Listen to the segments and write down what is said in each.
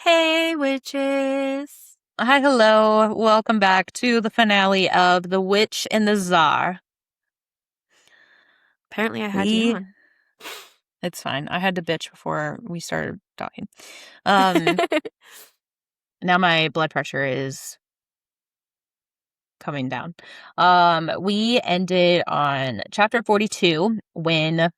Hey, witches. Hi, hello. Welcome back to the finale of The Witch and the Tsar. Apparently, I had you We, on. it's fine. I had to bitch before we started talking. Um, Now my blood pressure is coming down. We ended on chapter 42 when a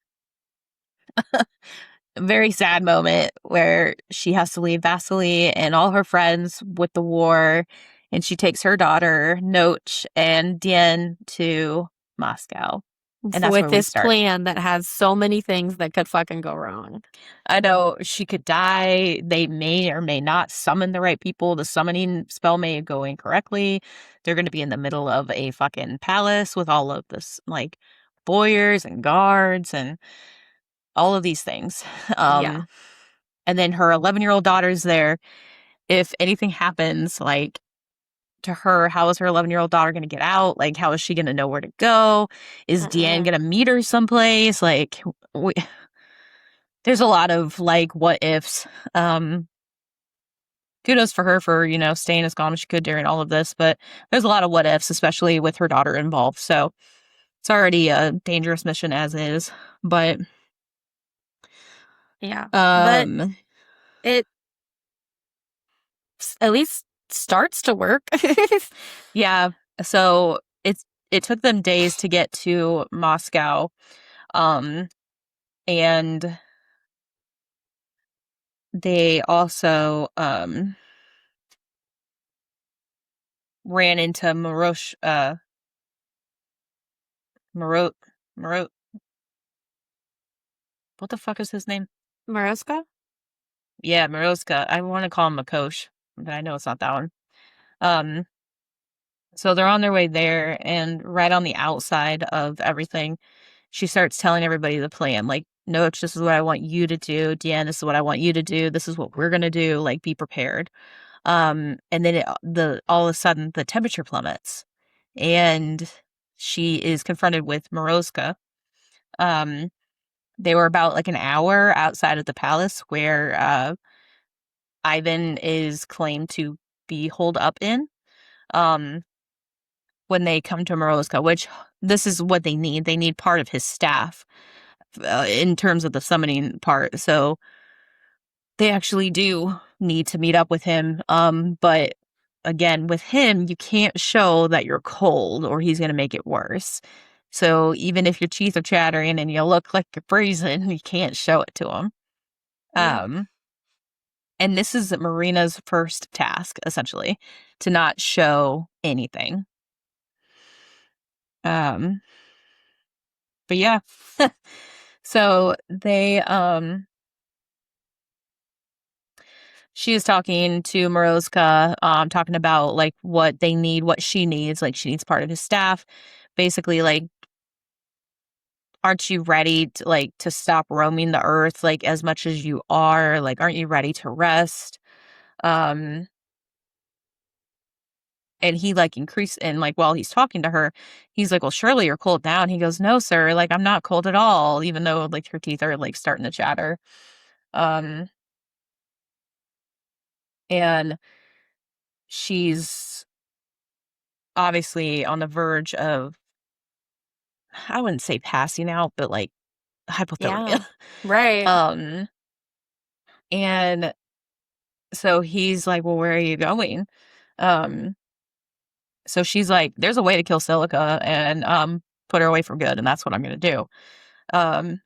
very sad moment where she has to leave Vasily and all her friends with the war, and she takes her daughter, Noche, and Dien to Moscow. And that's With where we this start. plan that has so many things that could fucking go wrong. I know she could die. They may or may not summon the right people. The summoning spell may go incorrectly. They're going to be in the middle of a fucking palace with all of this, like, boyars and guards and all of these things. Yeah. Um, and then her 11-year-old daughter's there. If anything happens, like, to her, how is her 11-year-old daughter going to get out? Like, how is she going to know where to go? Is Deanne Mm-mm. going to meet her someplace? Like, there's a lot of, like, what ifs. Kudos for her for, staying as calm as she could during all of this, but there's a lot of what ifs, especially with her daughter involved. So it's already a dangerous mission as is. But Yeah. But um it at least starts to work. yeah, so it took them days to get to Moscow. Um and they also ran into Moro Moro what the fuck is his name? Mariska? Yeah, Morozka. I want to call him Makosh, but I know it's not that one. Um So they're on their way there, and right on the outside of everything, she starts telling everybody the plan. Like, no, this is what I want you to do. Deanne, this is what I want you to do. This is what we're gonna do. Like, be prepared. And then the all of a sudden the temperature plummets, and she is confronted with Morozka. Um, they were about like an hour outside of the palace where Ivan is claimed to be holed up in. Um, when they come to Morozka, which this is what they need. They need part of his staff in terms of the summoning part. So they actually do need to meet up with him. But again, with him, you can't show that you're cold or he's going to make it worse. So even if your teeth are chattering and you look like you're freezing, you can't show it to him. Yeah. Um, and this is Marina's first task, essentially, to not show anything. Um, but yeah. So she is talking to Morozka, talking about like what they need, what she needs. Like she needs part of his staff. Basically, like, aren't you ready to stop roaming the earth like as much as you are? Like, aren't you ready to rest? Um, and he like increased and like while he's talking to her, he's like, well, surely you're cold now. And he goes, no, sir, like I'm not cold at all, even though like her teeth are like starting to chatter. Um, and she's obviously on the verge of, I wouldn't say passing out, but like Yeah. hypothermia. Right. um, and so he's like, well, where are you going? Um, so she's like, there's a way to kill Silica and put her away for good, and that's what I'm gonna do. Um,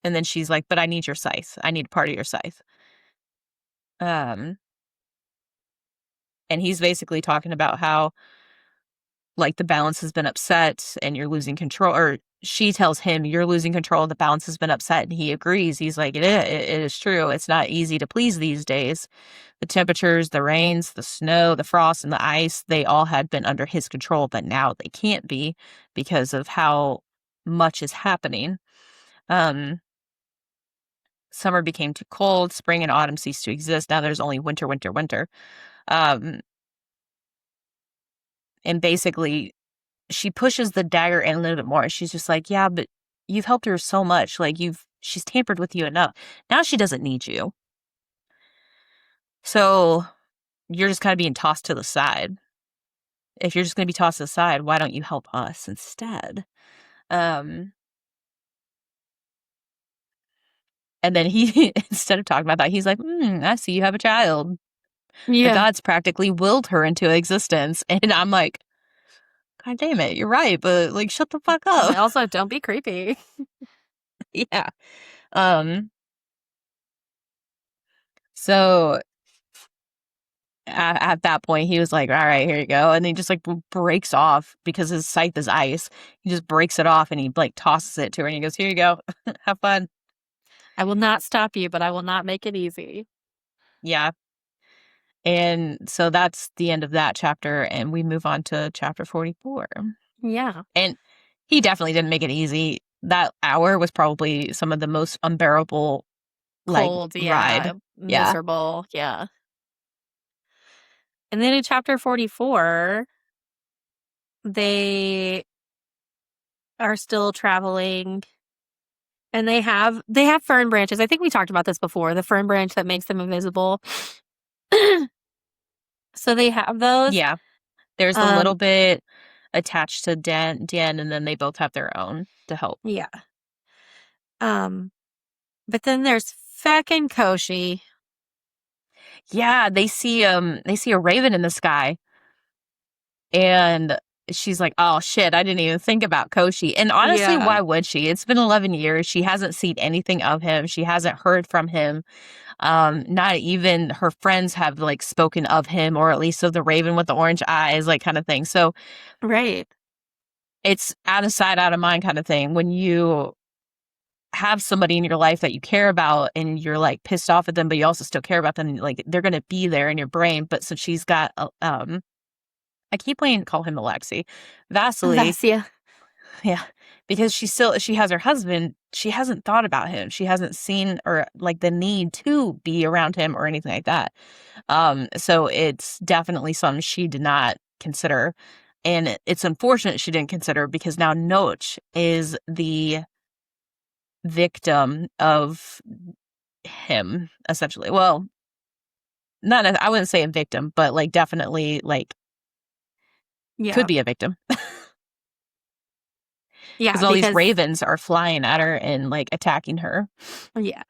and then she's like, but I need your scythe. I need part of your scythe. Um, and he's basically talking about how like the balance has been upset and you're losing control, or she tells him you're losing control, the balance has been upset, and he agrees. He's like, it is true, it's not easy to please these days. The temperatures, the rains, the snow, the frost, and the ice, they all had been under his control, but now they can't be because of how much is happening. um Summer became too cold, spring and autumn ceased to exist, now there's only winter, winter, winter. um and basically she pushes the dagger in a little bit more. She's just like, yeah, but you've helped her so much. Like she's tampered with you enough. Now she doesn't need you. So you're just kind of being tossed to the side. If you're just going to be tossed to the side, why don't you help us instead? Um, and then he, instead of talking about that, he's like, I see you have a child. The Yeah. gods practically willed her into existence. And I'm like, God damn it, you're right, but like, shut the fuck up. Also, don't be creepy. Yeah. Um, so at that point, he was like, all right, here you go. And he just like breaks off because his scythe is ice. He just breaks it off and he like tosses it to her and he goes, here you go. Have fun. I will not stop you, but I will not make it easy. Yeah. And so that's the end of that chapter. And we move on to chapter 44. Yeah. And he definitely didn't make it easy. That hour was probably some of the most unbearable, like, Cold, yeah. ride. Yeah. Miserable, yeah. And then in chapter 44, they are still traveling and they have fern branches. I think we talked about this before, the fern branch that makes them invisible. So they have those. Yeah. There's a Um, little bit attached to Dan, and then they both have their own to help. yeah. But then there's feckin' Koshi. Yeah, they see a raven in the sky. And she's like, oh shit, I didn't even think about Koshi. And honestly, Yeah. why would she? It's been 11 years. She hasn't seen anything of him. She hasn't heard from him. Not even her friends have like spoken of him, or at least of the raven with the orange eyes, like kind of thing. So Right. it's out of sight, out of mind kind of thing. When you have somebody in your life that you care about and you're like pissed off at them, but you also still care about them, like they're gonna be there in your brain. But since she's got I keep wanting to call him Alexei. Vasily, Vasia. yeah, because she has her husband. She hasn't thought about him. She hasn't seen or like the need to be around him or anything like that. So it's definitely something she did not consider. And it's unfortunate she didn't consider because now Noach is the victim of him, essentially. Well, I wouldn't say a victim, but like definitely like Yeah. could be a victim. Yeah, Because all these because ravens are flying at her and like attacking her. yeah.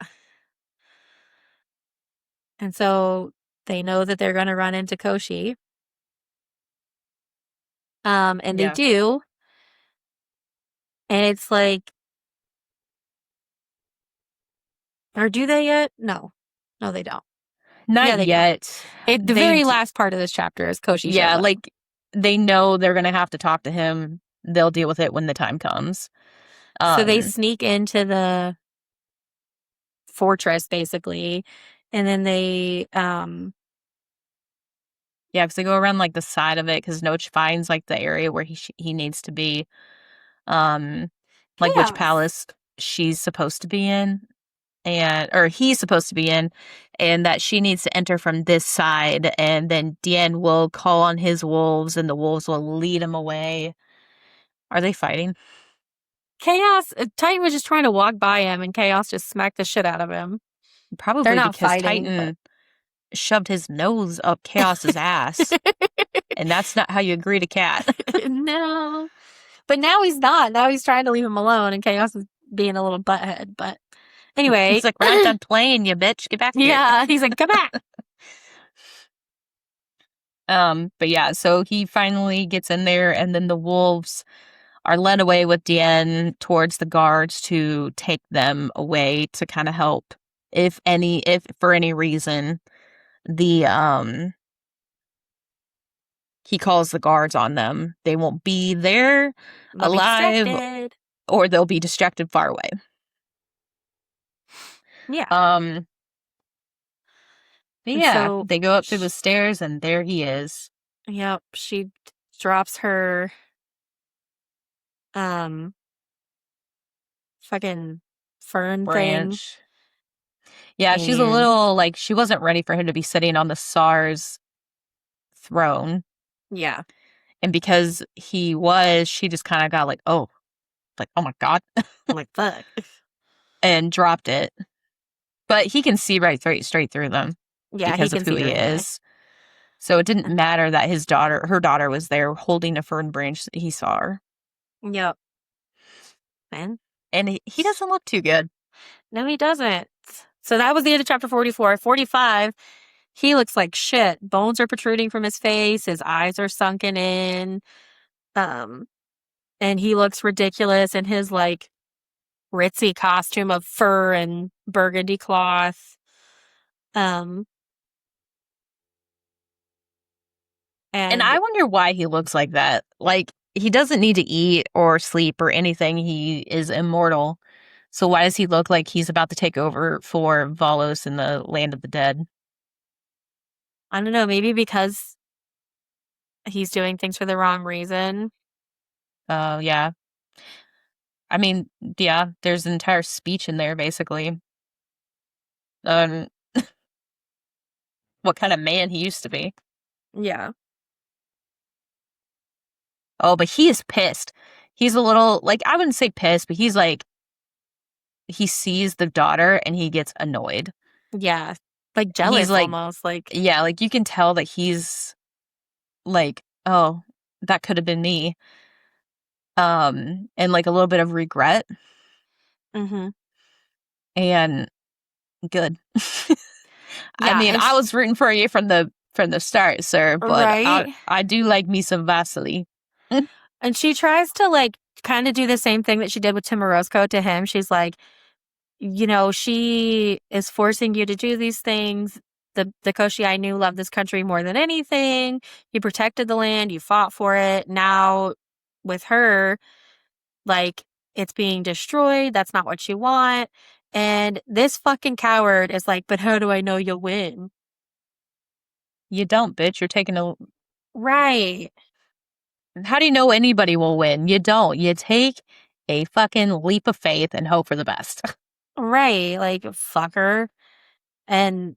And so they know that they're gonna run into Koshi. And they Yeah. do. And it's like, or do they yet? No. No, they don't. Not Yeah, they don't. yet. The very last part of this chapter is Koshi shows Yeah, up. like they know they're gonna have to talk to him. They'll deal with it when the time comes. So they Um, sneak into the fortress basically, and then they yeah, because they go around like the side of it because Noach finds like the area where he needs to be. Um, like which chaos. palace she's supposed to be in, or he's supposed to be in, and that she needs to enter from this side, and then Dien will call on his wolves, and the wolves will lead him away. Are they fighting? Chaos. Titan was just trying to walk by him, and Chaos just smacked the shit out of him. They're Probably not because fighting, but Titan shoved his nose up Chaos's ass, and that's not how you agree to cat. no. But now he's not. Now he's trying to leave him alone, and Chaos is being a little butthead. But anyway, He's like, we're not done playing, you bitch. Get back here. yeah, he's like, come back. But yeah, so he finally gets in there, and then the wolves are led away with Dien towards the guards to take them away to kind of help, if for any reason, the he calls the guards on them. They won't be there They'll be alive, distracted. or they'll be distracted far away. Yeah. But And yeah, so, they go up through the stairs, and there he is. yep, she drops her fucking fern thing. Branch. Yeah, she's a And little like she wasn't ready for him to be sitting on the Tsar's throne. yeah, And because he was, she just kind of got like, oh my God, I'm like, fuck. and dropped it. But he can see straight through them. Yeah, he because of can who see her he in the eye. is. So it didn't matter that her daughter was there holding a fern branch that he saw her. Yep. Man. And he doesn't look too good. No, he doesn't. So that was the end of chapter 44. 45, he looks like shit. Bones are protruding from his face. His eyes are sunken in. Um, and he looks ridiculous in his like ritzy costume of fur and burgundy cloth. Um, And and I wonder why he looks like that. Like, he doesn't need to eat or sleep or anything. He is immortal. So why does he look like he's about to take over for Valos in the land of the dead? I don't know, maybe because he's doing things for the wrong reason. Oh, yeah. I mean, yeah, there's an entire speech in there, basically. Um, what kind of man he used to be. Yeah. Oh, but he is pissed. He's a little, like, I wouldn't say pissed, but he's like, he sees the daughter and he gets annoyed. Yeah. Like He's jealous like, almost. Like, yeah, like you can tell that he's like, oh, that could have been me. And like a little bit of regret mm-hmm. and good. I Yeah. mean, And I was rooting for you from the start, sir, but right. I do like me some Vasily. And she tries to like kind of do the same thing that she did with Timorosco to him. She's like, you know, she is forcing you to do these things. The Koshi I knew loved this country more than anything. You protected the land, you fought for it. Now with her, like it's being destroyed. That's not what you want. And this fucking coward is like, but how do I know you'll win? You don't, bitch. You're taking a. Right. How do you know anybody will win? You don't. You take a fucking leap of faith and hope for the best. Right. Like, fucker. And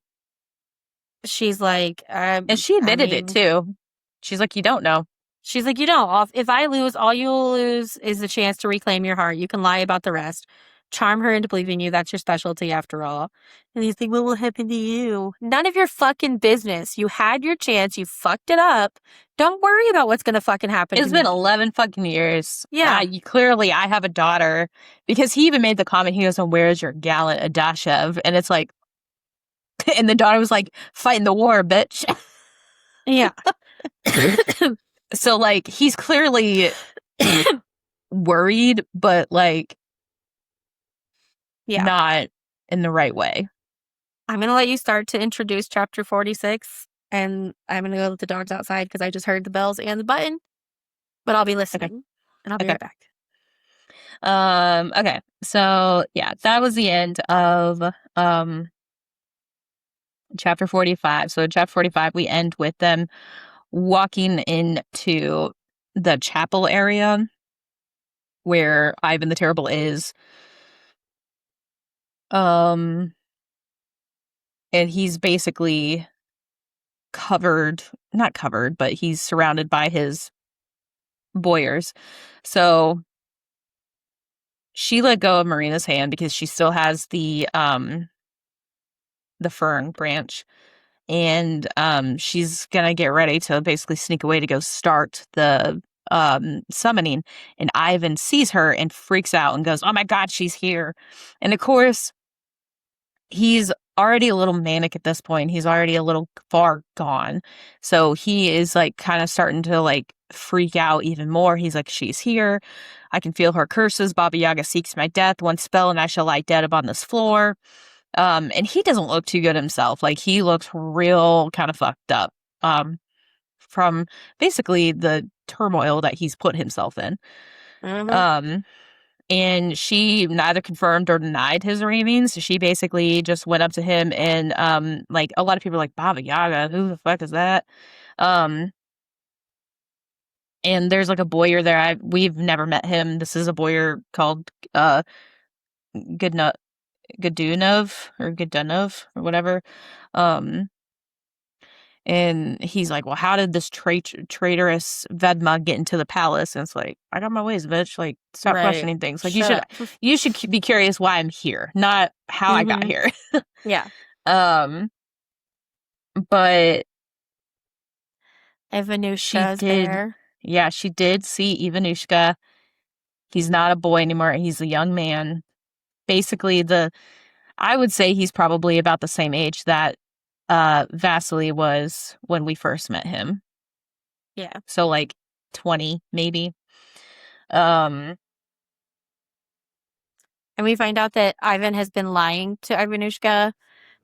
she's like, And she I admitted it mean, too. She's like, you don't know. she's like, you know, if I lose, all you'll lose is the chance to reclaim your heart. You can lie about the rest. Charm her into believing you. That's your specialty after all. And he's like, what will happen to you? None of your fucking business. You had your chance. You fucked it up. Don't worry about what's going to fucking happen to It's been me. 11 fucking years. Yeah. Clearly, I have a daughter because he even made the comment. He goes, "And where's your gallant Adashev?" And it's like, and the daughter was like, "Fighting the war, bitch." Yeah. So like, he's clearly worried, but like, Yeah. not in the right way. I'm going to let you start to introduce chapter 46, and I'm going to go let the dogs outside because I just heard the bells and the button, but I'll be Okay. listening, and I'll be Okay. right back. Okay. So yeah, that was the end of chapter 45. So in chapter 45, we end with them walking into the chapel area where Ivan the Terrible is. Um, and he's basically not covered, but he's surrounded by his boyars. So she let go of Marina's hand because she still has the fern branch. And she's gonna get ready to basically sneak away to go start the summoning. And Ivan sees her and freaks out and goes, "Oh my god, she's here!" And of course, he's already a little manic at this point. He's already a little far gone. So he is like kind of starting to like freak out even more. He's like, "She's here. I can feel her curses. Baba Yaga seeks my death. One spell and I shall lie dead upon this floor." And he doesn't look too good himself. Like he looks real kind of fucked up. From basically the turmoil that he's put himself in. Mm-hmm. Um, and she neither confirmed or denied his ravings. She basically just went up to him and like a lot of people are like, Baba Yaga, who the fuck is that? Um, and there's like a boyar there. We've never met him. This is a boyar called Goodnut Godunov or Godunov or whatever. Um, and he's like, "Well, how did this traitorous Vedma get into the palace?" And it's like, "I got my ways, bitch. Like, stop Right. questioning things. Like, Shut up. you should be curious why I'm here, not how I got Mm-hmm. here." Yeah. um, But she Ivanushka is did, there. yeah, she did see Ivanushka. He's not a boy anymore. He's a young man. Basically, I would say he's probably about the same age that Vasily was when we first met him. Yeah. So like 20 maybe. Um And we find out that Ivan has been lying to Ivanushka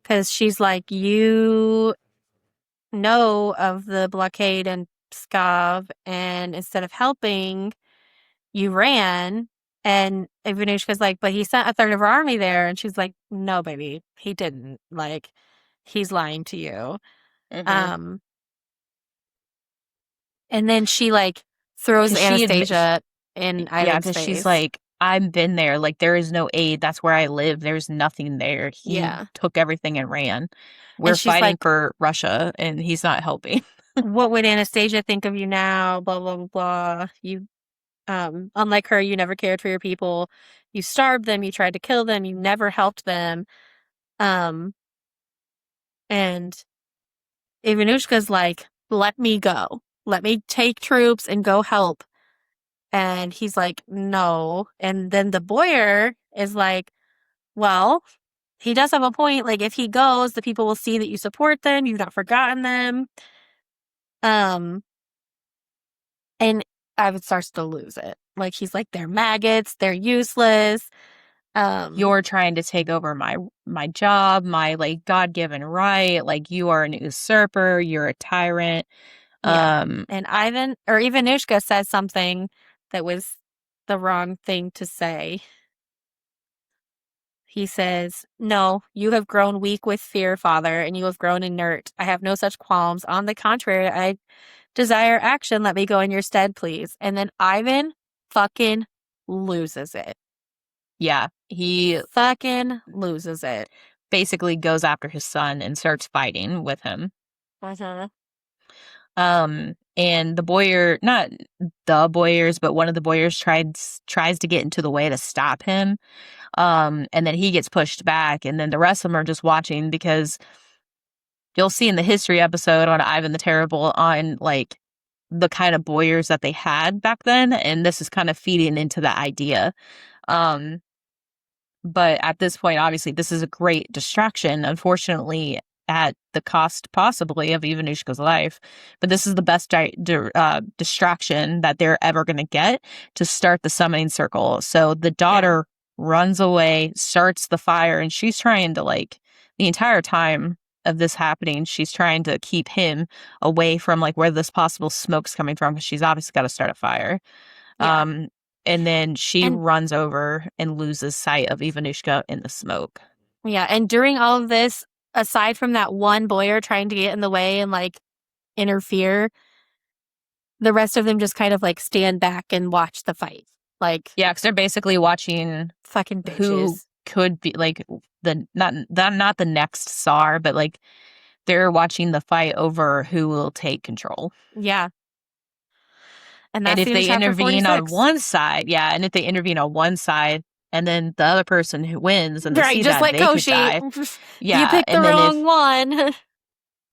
because she's like, you know of the blockade in Pskov, and instead of helping, you ran. And Ivanushka's like, but he sent a third of our army there. And she's like, no, baby, he didn't. Like, he's lying to you. mhm. Um, and then she like throws Cuz she admits Anastasia in yeah, Ivan's cuz she's face. like I've been there. Like there is no aid. That's where I live. There's nothing there. He Yeah. took everything and ran. And We're she's fighting like, for Russia and he's not helping. what would Anastasia think of you now? Blah, blah, blah, blah. You, unlike her, you never cared for your people. You starved them. You tried to kill them. You never helped them. Um, and Ivanushka's like, let me go. Let me take troops and go help. And he's like, no. And then the Boyer is like, well, he does have a point. Like, if he goes, the people will see that you support them. You've not forgotten them. Um, and Ivan starts to lose it. Like, he's like, they're maggots. They're useless. Um, You're trying to take over my job, my like God-given right. Like you are an usurper, you're a tyrant. yeah. Um And Ivan or Ivanushka says something that was the wrong thing to say. He says, no, you have grown weak with fear, father, and you have grown inert. I have no such qualms. On the contrary, I desire action. Let me go in your stead, please. And then Ivan fucking loses it. yeah, he Fucking loses it. basically goes after his son and starts fighting with him. Uh-huh. And the Boyer, not the Boyers, but one of the Boyers tries to get into the way to stop him. And then he gets pushed back, and then the rest of them are just watching because you'll see in the history episode on Ivan the Terrible on like the kind of Boyers that they had back then, and this is kind of feeding into the idea. Um, But at this point, obviously, this is a great distraction, unfortunately, at the cost possibly of Ivanushka's life. But this is the best distraction that they're ever going to get to start the summoning circle. So the Yeah. daughter runs away, starts the fire, and she's trying to, like, the entire time of this happening, she's trying to keep him away from, like, where this possible smoke's coming from because she's obviously got to start a fire. Yeah. Um, and then she And runs over and loses sight of Ivanushka in the smoke. yeah. And during all of this, aside from that one Boyer trying to get in the way and like interfere, the rest of them just kind of like stand back and watch the fight. Like Yeah, because they're basically watching fucking who bitches. could be like the not the next Tsar, but like they're watching the fight over who will take control. Yeah. And And that's the if end of they chapter intervene on 46. one side, yeah, and if they intervene on one side and then the other person who wins and they Right. see Just that like they could Koshi. die. You Yeah, picked the wrong one.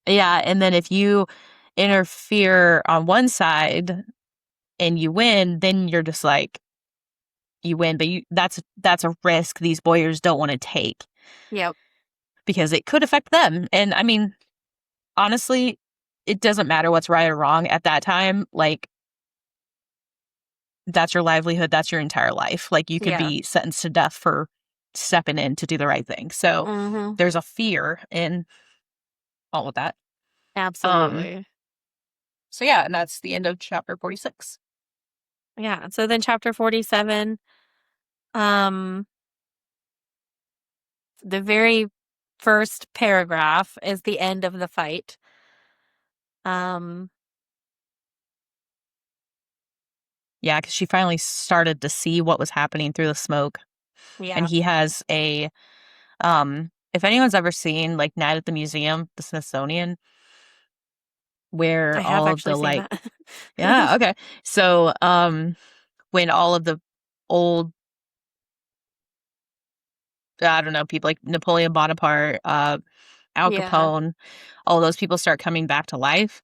and then if you interfere on one side and you win, then you're just like you win, but that's a risk these Boyers don't want to take Yep. because it could affect them. And I mean, honestly, it doesn't matter what's right or wrong at that time. Like that's your livelihood, that's your entire life. Like you could Yeah. be sentenced to death for stepping in to do the right thing. So Mm-hmm. there's a fear in all of that. Um Absolutely. so yeah, and that's the end of chapter 46. Yeah. So then chapter 47, um, the very first paragraph is the end of the fight. Um, Yeah, because she finally started to see what was happening through the smoke. And yeah. he has a if anyone's ever seen like Night at the Museum, the Smithsonian, I where have all of actually the seen like that. yeah, okay. So when all of the old I don't know, people like Napoleon Bonaparte, Al Yeah. Capone, all those people start coming back to life.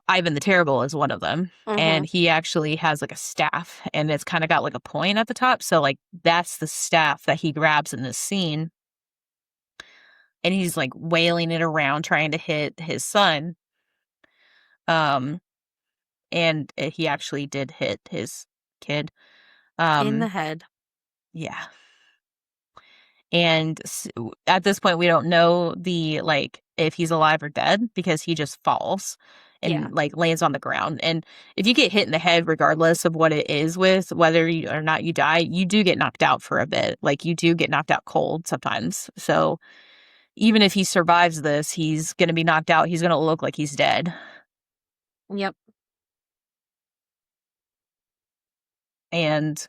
Ivan the Terrible is one of them. Mm-hmm. And he actually has like a staff and it's kind of got like a point at the top. So like that's the staff that he grabs in this scene. And he's like wailing it around trying to hit his son. Um, and he actually did hit his kid. In the Um, head. yeah. And at this point, we don't know the like if he's alive or dead because he just falls Yeah. and like lands on the ground. And if you get hit in the head, regardless of what it is with, whether you or not you die, you do get knocked out for a bit. Like you do get knocked out cold sometimes. So even if he survives this, he's going to be knocked out. He's going to look like he's dead. Yep. And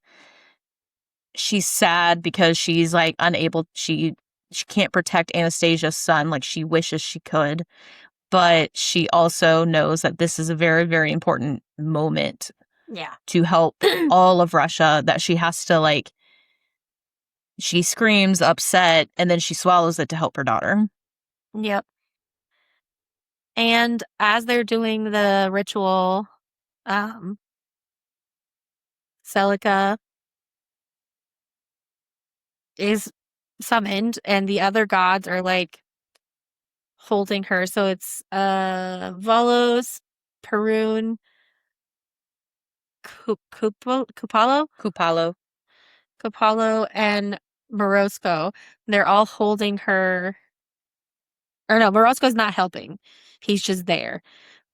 she's sad because she's like unable. She can't protect Anastasia's son like she wishes she could, but she also knows that this is a very, very important moment Yeah. to help all of Russia, that she has to like, she screams upset and then she swallows it to help her daughter. Yep. And as they're doing the ritual, um, Celica is summoned and the other gods are like holding her. So it's Volos, Perun, Kupalo, Kupalo. Kupalo, and Morosco. They're all holding her. Or no, Morosco's not helping. He's just there.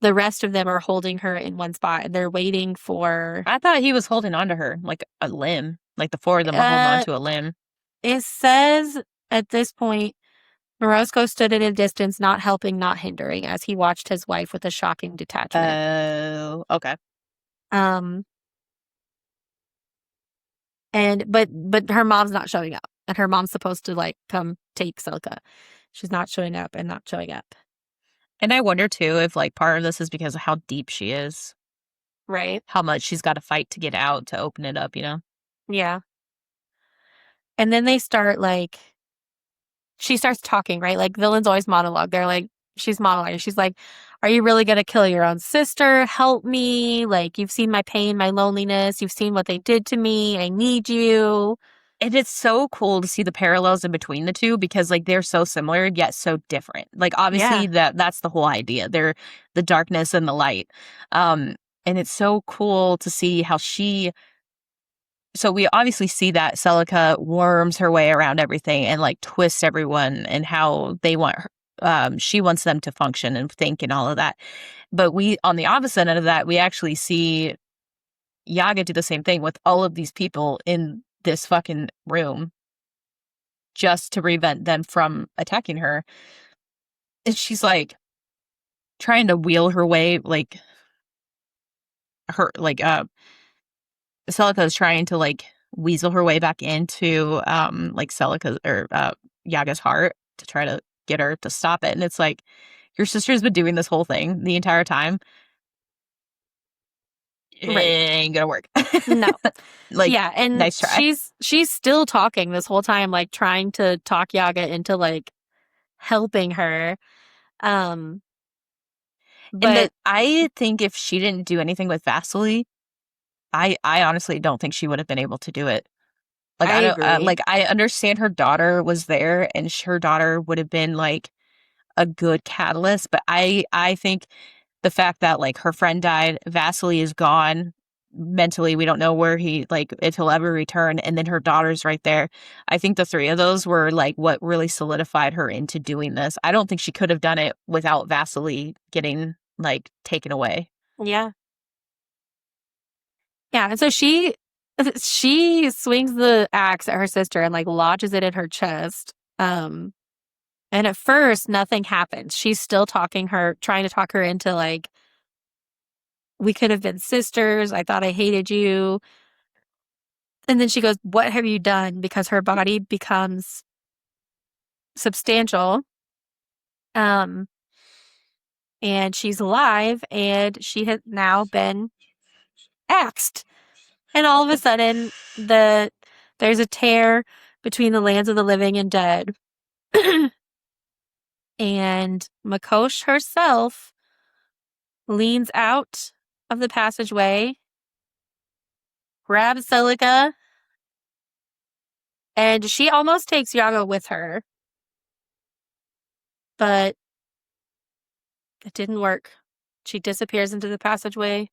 The rest of them are holding her in one spot and they're waiting for I thought he was holding onto her like a limb. Like the four of them are holding uh onto a limb. it says at this point Morosco stood at a distance, not helping, not hindering, as he watched his wife with a shocking detachment. Oh, okay. Um but her mom's not showing up. And her mom's supposed to like come take Silka. She's not showing up and not showing up. And I wonder too if like part of this is because of how deep she is, Right? how much she's got to fight to get out to open it up, you know? Yeah. And then they start like she starts talking, right? Like villains always monologue. They're like, she's monologuing. She's like, are you really going to kill your own sister? Help me. Like, you've seen my pain, my loneliness. You've seen what they did to me. I need you. And it's so cool to see the parallels in between the two because like they're so similar yet so different. Like Yeah. obviously that's the whole idea. They're the darkness and the light. Um and it's so cool to see how so we obviously see that Celica worms her way around everything and like twists everyone and how they want her, she wants them to function and think and all of that. But we on the opposite end of that, we actually see Yaga do the same thing with all of these people in this fucking room just to prevent them from attacking her. And she's like trying to wheel her way, like her, like, Celica is trying to like weasel her way back into, like Celica's or, Yaga's heart to try to get her to stop it. And it's like, your sister's been doing this whole thing the entire time. It Right. ain't gonna work. No. Like, Yeah. And nice try. she's still talking this whole time, like trying to talk Yaga into like helping her. Um, And but that I think if she didn't do anything with Vasily, I honestly don't think she would have been able to do it. Like I I don't agree. like I understand her daughter was there and her daughter would have been like a good catalyst, but I think the fact that like her friend died, Vasily is gone mentally, we don't know where he like if he'll ever return, and then her daughter's right there. I think the three of those were like what really solidified her into doing this. I don't think she could have done it without Vasily getting like taken away. Yeah. Yeah. And so she swings the axe at her sister and like lodges it in her chest. And at first nothing happens. She's still trying to talk her into like, we could have been sisters. I thought I hated you. And then she goes, what have you done? Because her body becomes substantial. Um, and she's alive and she has now been axed. And all of a sudden there's a tear between the lands of the living and dead. and Makosh herself leans out of the passageway, grabs Celica, and she almost takes Yaga with her, but it didn't work. She disappears into the passageway.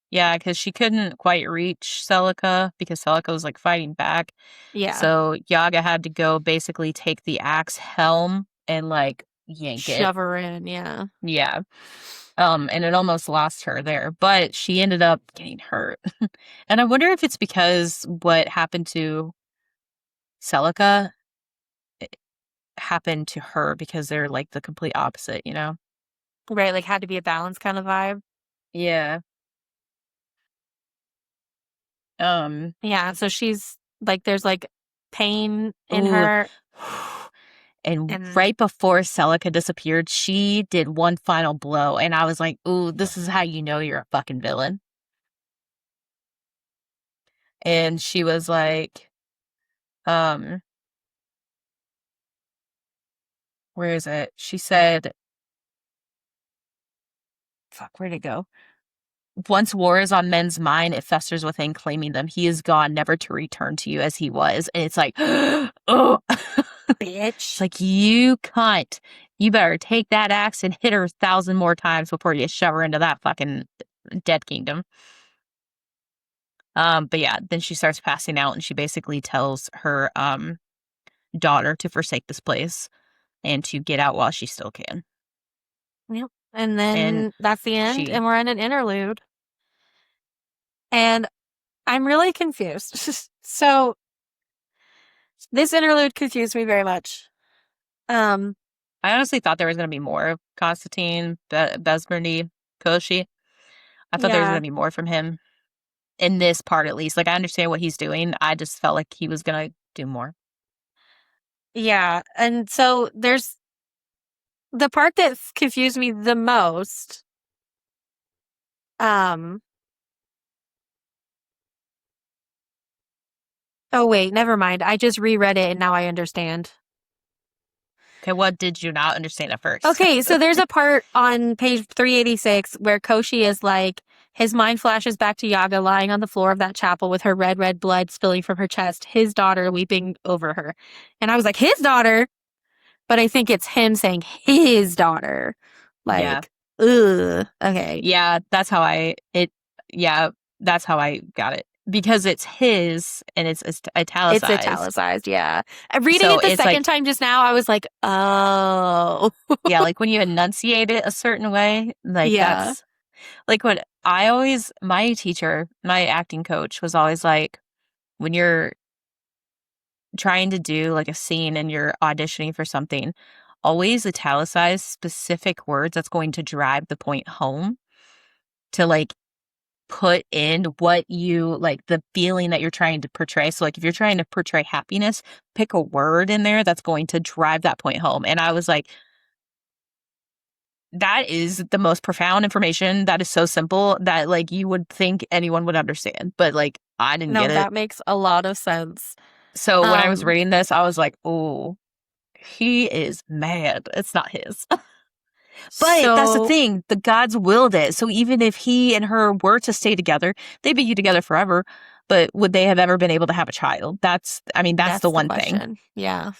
Yeah, because she couldn't quite reach Celica because Celica was like fighting back. Yeah, So Yaga had to go basically take the axe helm and like yank it. shove her in. Yeah. Yeah. And it almost lost her there, but she ended up getting hurt. And I wonder if it's because what happened to Celica happened to her because they're like the complete opposite, you know? Right, like had to be a balance kind of vibe. Yeah. Um, Yeah, so she's like, there's like pain in ooh. her, And and right before Celica disappeared, she did one final blow, and I was like, ooh, this is how you know you're a fucking villain. And she was like, um, where is it? She said, fuck, where'd it go? Once war is on men's mind, it festers within, claiming them. He is gone, never to return to you as he was. And it's like, oh, it's bitch. like, you cunt. You better take that axe and hit her 1,000 more times before you shove her into that fucking dead kingdom. But yeah, then she starts passing out and she basically tells her daughter to forsake this place and to get out while she still can. Yep. And And then that's the end, she and we're in an interlude. And I'm really confused. So this interlude confused me very much. Um, I honestly thought there was gonna be more of Constantine, Besmerny, Koshi. I thought there was yeah, gonna be more from him in this part at least. Like I understand what he's doing. I just felt like he was gonna do more. yeah. And so there's the part that confused me the most. Um, oh wait, never mind. I just reread it and now I understand. Okay, what did you not understand at first? Okay, so there's a part on page 386 where Koshi is like, his mind flashes back to Yaga lying on the floor of that chapel with her red blood spilling from her chest, his daughter weeping over her. And I was like, his daughter? But I think it's him saying his daughter. Yeah. Like, ugh. Okay. Yeah, yeah, that's how I got it. Because it's his and it's It's italicized. italicized, yeah. Reading So it the it's second like, time just now, I was like, oh. yeah, like when you enunciate it a certain way, like Yeah. that's like what my teacher, my acting coach was always like, when you're trying to do like a scene and you're auditioning for something, always italicize specific words that's going to drive the point home to like put in what you like the feeling that you're trying to portray. So like if you're trying to portray happiness, pick a word in there that's going to drive that point home. And I was like, that is the most profound information that is so simple that like you would think anyone would understand, but like I didn't No, get it. that makes a lot of sense. So when I was Um, reading this, I was like, oh, he is mad. It's not his. But that's the so thing. The gods willed it. So even if he and her were to stay together, they'd be together forever. But would they have ever been able to have a child? That's the that's the one thing. question. Yeah.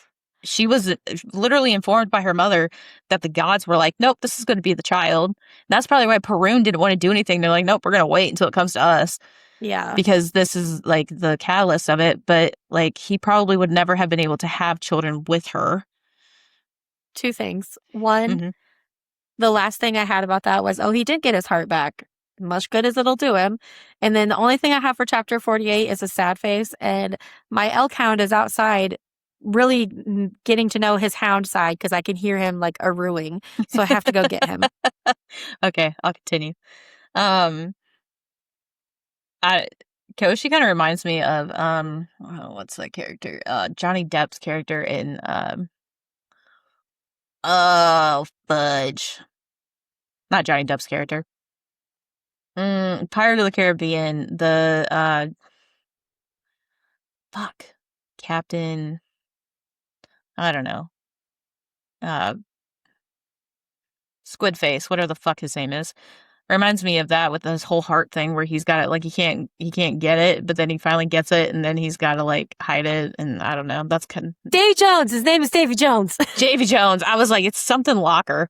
She was literally informed by her mother that the gods were like, nope, this is going to be the child. And that's probably why Perun didn't want to do anything. They're like, nope, we're going to wait until it comes to us Yeah. because this is like the catalyst of it. But like, he probably would never have been able to have children with her. Two things. One, Hmm. the last thing I had about that was, oh, he did get his heart back. Much good as it'll do him. And then the only thing I have for chapter 48 is a sad face. And my elk hound is outside, really getting to know his hound side because I can hear him like a ruing. So I have to go get him. Okay, I'll continue. Um, I Koshi kind of reminds me of oh, what's that character? Johnny Depp's character in oh fudge, not Johnny Depp's character. Pirate of the Caribbean, the fuck, Captain. I don't know. Uh, Squid Face, whatever the fuck his name is. Reminds me of that with this whole heart thing where he's got it like he can't get it, but then he finally gets it and then he's got to like hide it, and I don't know. That's kind of Davy Jones. His name is Davy Jones. Davy Jones. I was like, it's something Locker.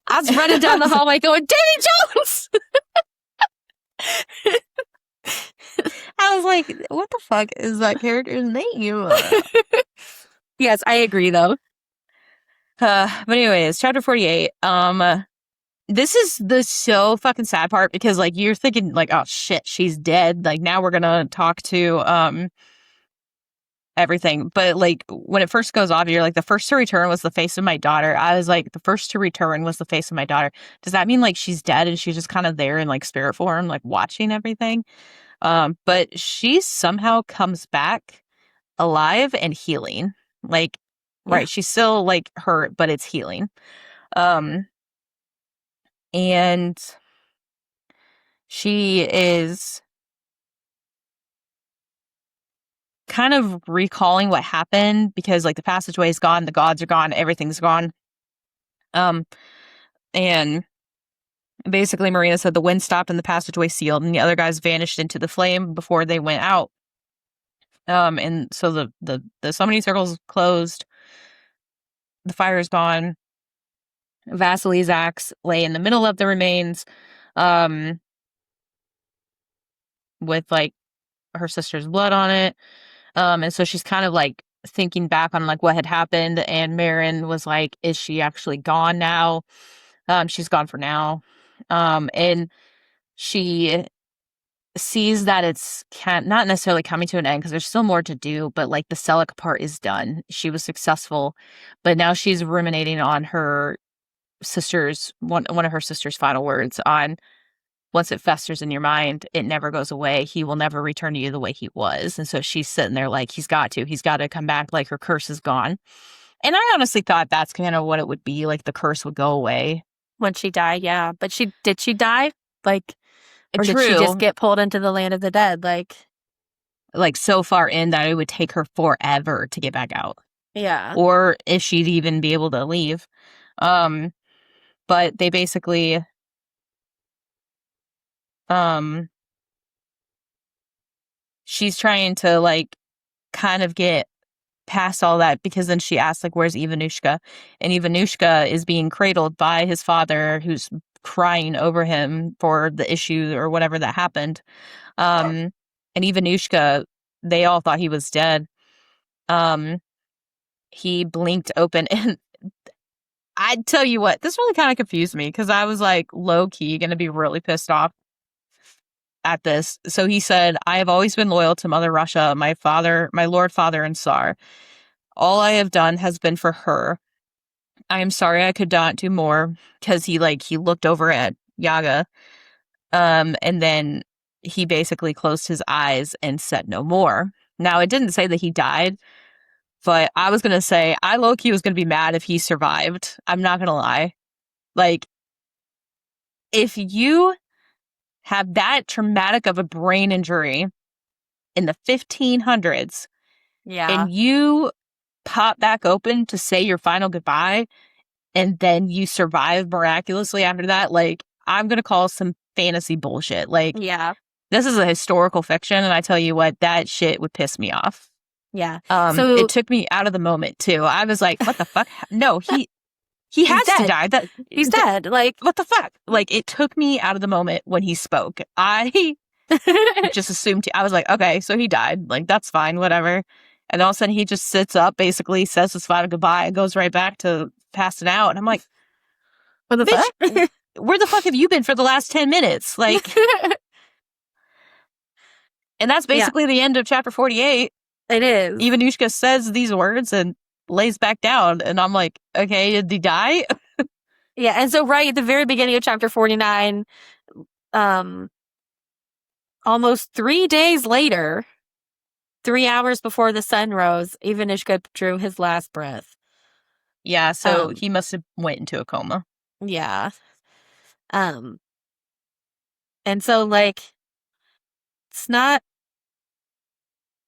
I was running down the hallway going, Davy Jones! I was like, what the fuck is that character's name? Yes, I agree though. But anyways, chapter 48. This is the so fucking sad part because like you're thinking like, oh shit, she's dead. Like now we're gonna talk to everything. But like when it first goes off, you're like, the first to return was the face of my daughter. I was like, the first to return was the face of my daughter. Does that mean like she's dead and she's just kind of there in like spirit form, like watching everything? But she somehow comes back alive and healing. Like, Yeah. right, she's still like hurt, but it's healing. And she is kind of recalling what happened because like the passageway is gone, the gods are gone, everything's gone. And basically Marina said the wind stopped and the passageway sealed and the other guys vanished into the flame before they went out. And so the summoning circle's closed, the fire is gone. Vasily's axe lay in the middle of the remains, with like her sister's blood on it. And so she's kind of like thinking back on like what had happened, and Marin was like, is she actually gone now? She's gone for now. And she sees that it's not necessarily coming to an end because there's still more to do, but like the Selleck part is done. She was successful, but now she's ruminating on her sister's one of her sister's final words on, once it festers in your mind, it never goes away. He will never return to you the way he was. And so she's sitting there like, he's got to come back. Like her curse is gone. And I honestly thought that's kind of what it would be. Like the curse would go away. When she died, yeah. But did she die? Like, or True. did she just get pulled into the land of the dead? Like so far in that it would take her forever to get back out. Yeah. Or if she'd even be able to leave. But they basically, she's trying to like kind of get past all that because then she asks like, where's Ivanushka? And Ivanushka is being cradled by his father who's crying over him for the issue or whatever that happened. And Ivanushka, they all thought he was dead. He blinked open and I'd tell you what, this really kind of confused me because I was like low key gonna be really pissed off at this. So he said, I have always been loyal to Mother Russia, my father, my Lord Father and Tsar. All I have done has been for her. I am sorry I could not do more, because he looked over at Yaga, and then he basically closed his eyes and said no more. Now it didn't say that he died, but I was gonna say I low-key was gonna be mad if he survived. I'm not gonna lie. Like, if you have that traumatic of a brain injury in the 1500s, Yeah. and you pop back open to say your final goodbye, and then you survive miraculously after that, like, I'm gonna call some fantasy bullshit. Like, Yeah. this is a historical fiction, and I tell you what, that shit would piss me off. Yeah. So it took me out of the moment too. I was like, what the fuck? No, he has to die. He's dead. Like, what the fuck? Like, it took me out of the moment when he spoke. I just assumed, I was like, okay, so he died. Like, that's fine, whatever. And all of a sudden he just sits up, basically says his final goodbye, and goes right back to passing out. And I'm like, what the fuck? Where the fuck have you been for the last 10 minutes? Like, and that's basically the end of chapter 48. It is. Ivanushka says these words and lays back down. And I'm like, okay, did he die? Yeah. And so right at the very beginning of chapter 49, almost 3 days later, 3 hours before the sun rose, Ivanushka drew his last breath. Yeah, so he must have went into a coma. Yeah. And so, like,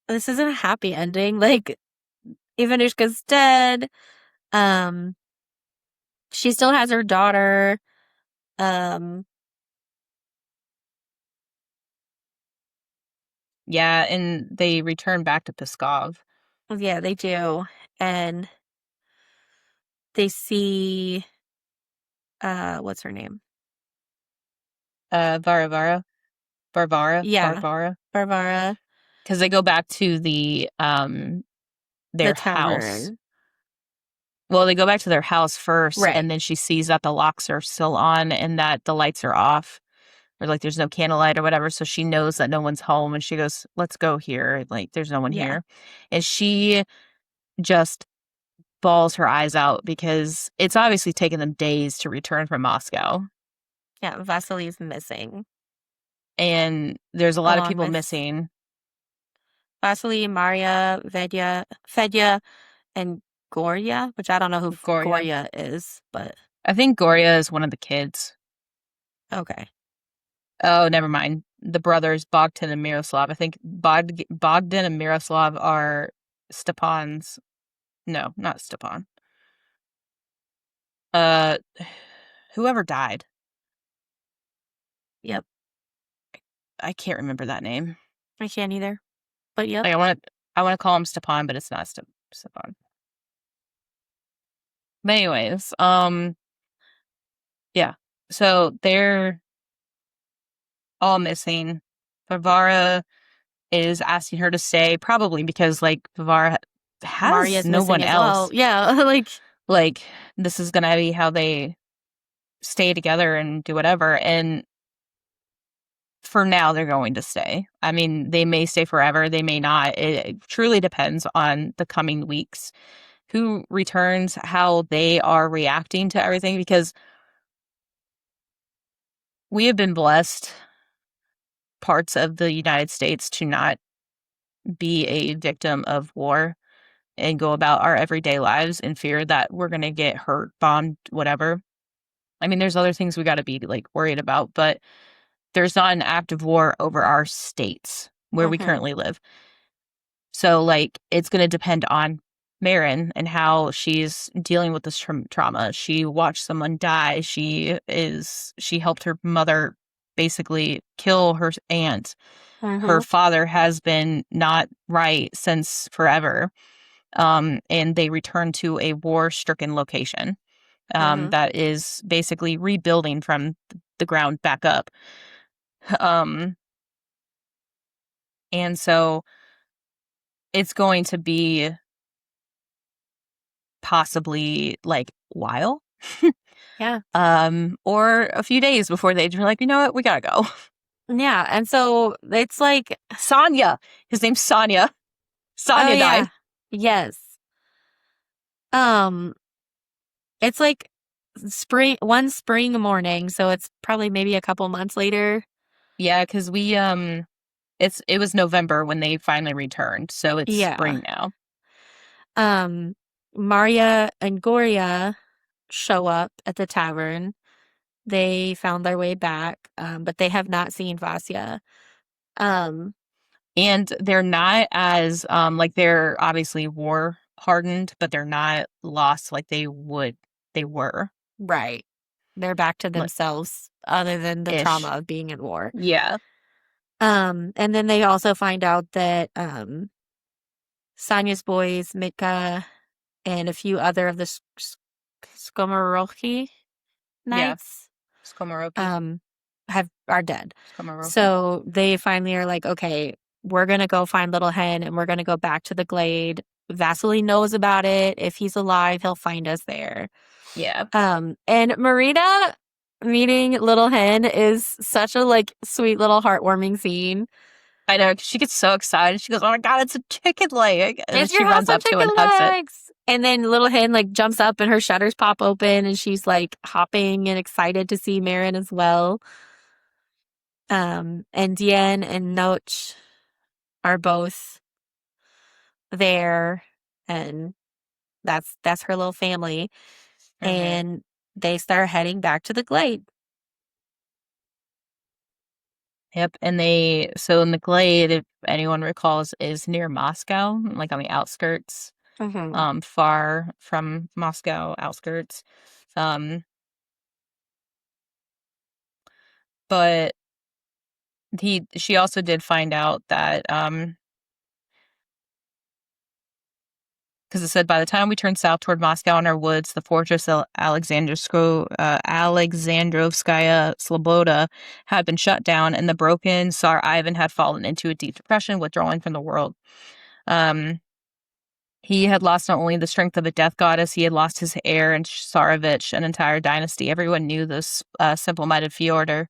this isn't a happy ending. Like, Ivanushka's dead. She still has her daughter. Um, Yeah, and they return back to Pskov. yeah, they do. And they see what's her name? Varavara, Yeah, Barbara, Barbara, because they go back to the their house. tavern. Well, they go back to their house first, Right. and then she sees that the locks are still on and that the lights are off, or like there's no candlelight or whatever. So she knows that no one's home, and she goes, "Let's go here." Like there's no one Yeah. here, and she just bawls her eyes out because it's obviously taken them days to return from Moscow, Yeah, Vasily's missing and there's a lot of along people with missing. Vasily, Maria, Fedya, and Gorya, which I don't know who Goria, Gorya is, but I think Goria is one of the kids. okay. Oh, never mind. The brothers Bogdan and Miroslav. I think Bogdan and Miroslav are Stepan's. No, not Stepan. Uh, whoever died. Yep. I can't remember that name. I can't either. But yep. Like I want to call him Stepan, but it's not Stepan. But anyways, yeah. So they're all missing. Varvara is asking her to stay, probably because like Varvara has Maria's no missing one as well. else. Yeah, like Like this is gonna be how they stay together and do whatever. And for now, they're going to stay. I mean, they may stay forever, they may not. It truly depends on the coming weeks, who returns, how they are reacting to everything, because we have been blessed, parts of the United States, to not be a victim of war and go about our everyday lives in fear that we're going to get hurt, bombed, whatever. I mean, there's other things we got to be like worried about, but there's not an active war over our states where we mhm. currently live. So, like, it's going to depend on Marin and how she's dealing with this trauma. She watched someone die. She helped her mother basically kill her aunt. Her Mhm. father has been not right since forever. And they returned to a war-stricken location Mhm. that is basically rebuilding from the ground back up. Um, and so it's going to be possibly like while Yeah. or a few days before they're like, you know what, we gotta go. Yeah, and so it's like Sonia, his name's Sonia. oh Sonia died. yeah. Yes. Um it's like one spring morning, so it's probably maybe a couple months later. Yeah, because it was November when they finally returned, so it's Yeah. spring now. Um Maria and Goria show up at the tavern. They found their way back, but they have not seen Vasya. Um, And they're not as like they're obviously war hardened, but they're not lost like they were. right. They're back to Like themselves other than the trauma ish. of being in war. Yeah. And then they also find out that Sonya's boys, Mitka, and a few other of the Skomaroki Yeah. knights, Skomoroki. um, are dead. Skomoroki. So they finally are like, okay, we're gonna go find Little Hen and we're gonna go back to the glade. Vasily knows about it. If he's alive, he'll find us there. Yeah. And Marina meeting Little Hen is such a like sweet little heartwarming scene. I know, 'cause she gets so excited. She goes, "Oh my God, it's a chicken leg." And then It's she your house runs on up to it chicken and hugs it. legs. And then Little Hen like jumps up and her shutters pop open and she's like hopping and excited to see Marin as well. And Dien and Noch are both there and that's her little family. Hmm. And they start heading back to the glade. Yep. So in the Glade, if anyone recalls, is near Moscow, like on the outskirts, Mm-hmm. far from Moscow outskirts. Um, but she also did find out that, because it said by the time we turned south toward Moscow in our woods, the fortress Alexandrovskaya Sloboda had been shut down, and the broken Tsar Ivan had fallen into a deep depression, withdrawing from the world. He had lost not only the strength of a death goddess, he had lost his heir and Tsarevich, an entire dynasty. Everyone knew this simple-minded Fyodor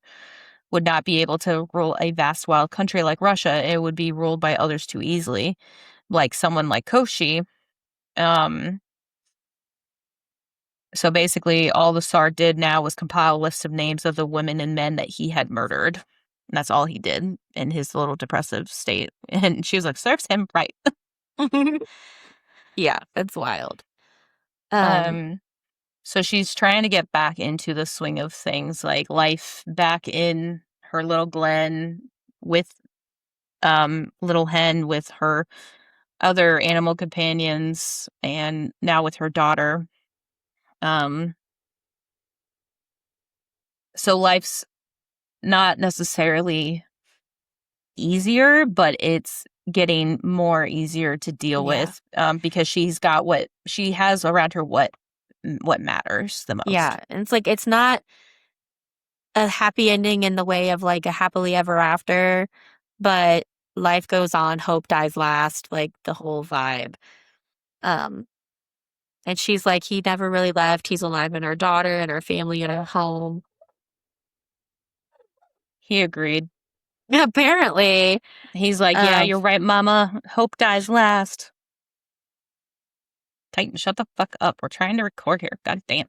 would not be able to rule a vast wild country like Russia. It would be ruled by others too easily, like someone like Koshi. Um, so basically, all the Tsar did now was compile a list of names of the women and men that he had murdered. And that's all he did in his little depressive state. And she was like, serves him right. Yeah, it's wild. Um, Um, so she's trying to get back into the swing of things, like life back in her little glen with Little Hen, with her other animal companions, and now with her daughter. Um, so life's not necessarily easier, but it's getting more easier to deal yeah. with, because she's got what she has around her, what matters the most. Yeah. And it's like it's not a happy ending in the way of like a happily ever after, but life goes on, hope dies last, like the whole vibe. Um, and she's like, he never really left. He's alive in her daughter and her family and her home. He agreed. Apparently. He's like, yeah, Um, you're right, mama. Hope dies last. Titan, shut the fuck up. We're trying to record here. God damn.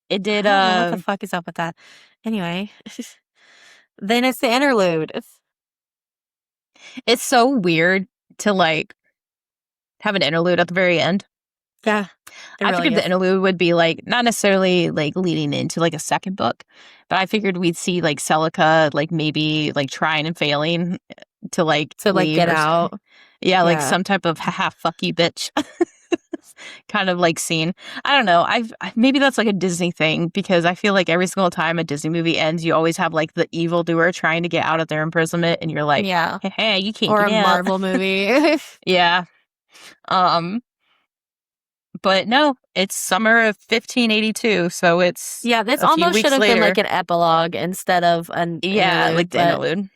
It did, I don't know what the fuck is up with that. Anyway, then it's the interlude. it's so weird to like have an interlude at the very end. Yeah, it I really figured the is. interlude would be like not necessarily like leading into like a second book, but I figured we'd see like Celica like maybe like trying and failing to like To like leave, get or out. yeah, like Yeah. some type of haha fuck you bitch kind of like scene. I don't know. Maybe that's like a Disney thing, because I feel like every single time a Disney movie ends, you always have like the evildoer trying to get out of their imprisonment, and you're like, Yeah. hey, you can't Or get a out. Marvel movie. Yeah. Um. But no, it's summer of 1582, so it's Yeah, this a few almost should weeks have been like later. an epilogue instead of an Yeah, interlude, like the but interlude.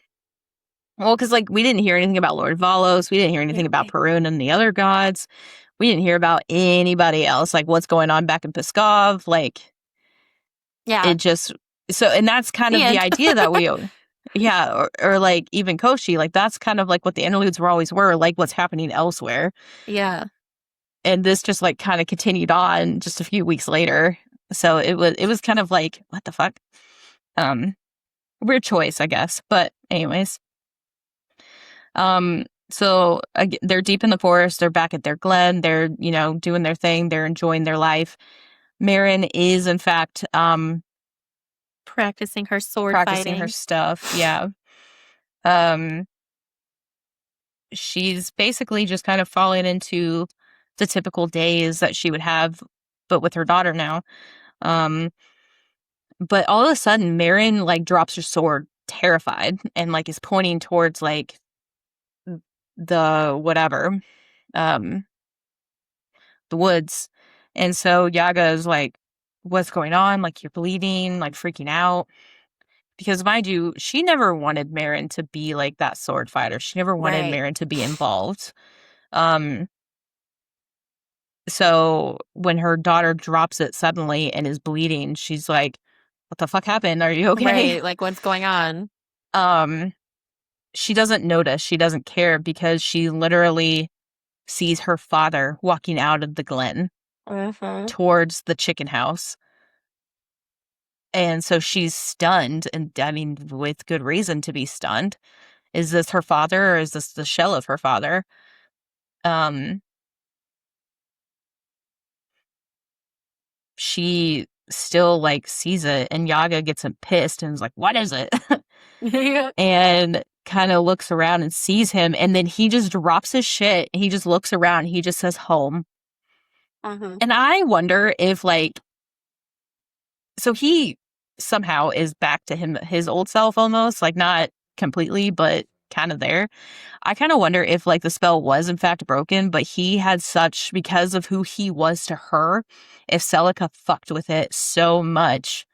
Well, because like we didn't hear anything about Lord Valos, we didn't hear anything about anyway. Perun and the other gods. We didn't hear about anybody else, like what's going on back in Pskov. Like Yeah, it just and that's kind the of the end. idea that yeah, or like even Koshi, like that's kind of like what the interludes were, like what's happening elsewhere. Yeah. And this just like kind of continued on just a few weeks later. So it was kind of like, what the fuck? Um, Weird choice, I guess. But anyways, so they're deep in the forest. They're back at their glen. They're doing their thing. They're enjoying their life. Marin is in fact Practicing her sword practicing her fighting. stuff. Yeah. Um, she's basically just kind of falling into the typical days that she would have, but with her daughter now. Um, but all of a sudden, Marin like drops her sword, terrified, and like is pointing towards like the whatever, um, the woods. And so Yaga is like, "What's going on? Like you're bleeding, like freaking out." Because mind you, she never wanted Marin to be like that sword fighter. She never wanted Right. Marin to be involved. Um, so when her daughter drops it suddenly and is bleeding, she's like, "What the fuck happened? Are you okay?" Right. Like what's going on? Um, she doesn't notice. She doesn't care, because she literally sees her father walking out of the glen Mm-hmm. towards the chicken house. And so she's stunned, and I mean, with good reason to be stunned. Is this her father, or is this the shell of her father? Um, she still like sees it, and Yaga gets pissed and is like, "What is it?" Yeah. And kind of looks around and sees him, and then he just drops his shit. He just looks around. He just says home. And I wonder if, like, so he somehow is back to his old self almost, like not completely, but kind of there. I kind of wonder if like the spell was in fact broken, but he had such, because of who he was to her, if Celica fucked with it so much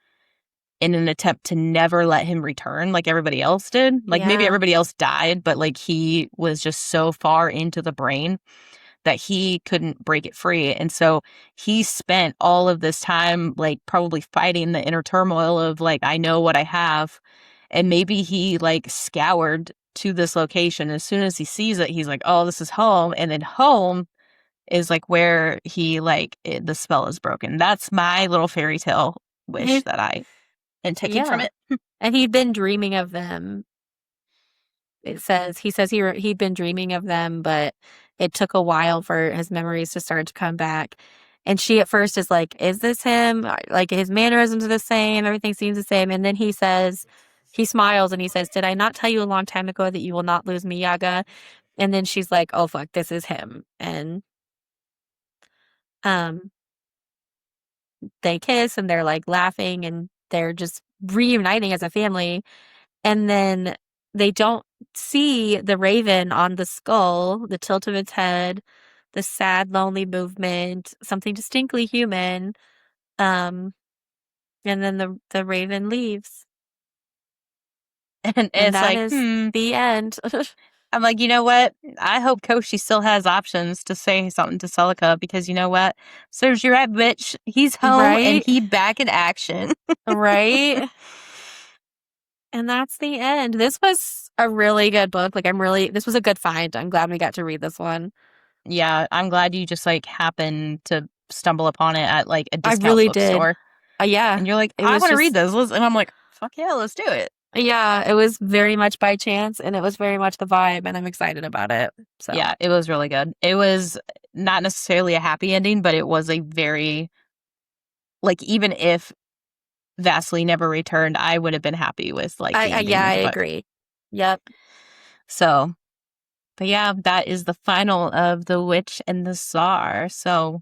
in an attempt to never let him return like everybody else did. Like maybe Yeah. everybody else died, but like he was just so far into the brain that he couldn't break it free. And so he spent all of this time, like, probably fighting the inner turmoil of, like, I know what I have. And maybe he, like, scoured to this location. As soon as he sees it, he's like, oh, this is home. And then home is, like, where he, like, the spell is broken. That's my little fairy tale wish that I am taking from Yeah. it. And he'd been dreaming of them. He says he'd been dreaming of them, but it took a while for his memories to start to come back. And she at first is like, is this him? Like his mannerisms are the same, everything seems the same. And then he smiles and he says, did I not tell you a long time ago that you will not lose me, Yaga? And then she's like, oh fuck, this is him. And um they kiss and they're like laughing and they're just reuniting as a family. And then they don't see the raven on the skull, the tilt of its head, the sad, lonely movement, something distinctly human. Um, and then the raven leaves. And And it's that like, is the end. I'm like, you know what? I hope Koshi still has options to say something to Celica, because you know what? Serves you right, bitch. He's home and Right? he back in action. Right? And that's the end. This was a really good book. Like this was a good find. I'm glad we got to read this one. Yeah, I'm glad you just like happened to stumble upon it at like a I discount really did. bookstore. Yeah. And you're like, It I was want to read just this. And I'm like, fuck yeah, let's do it. Yeah, it was very much by chance and it was very much the vibe and I'm excited about it. So, Yeah, it was really good. It was not necessarily a happy ending, but it was a very, like, even if Vasily never returned, I would have been happy with like the ending I of the book. agree. Yep. So, but yeah, that is the final of The Witch and the Tsar. So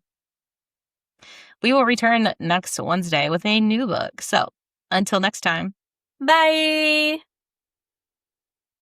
we will return next Wednesday with a new book. So until next time. Bye.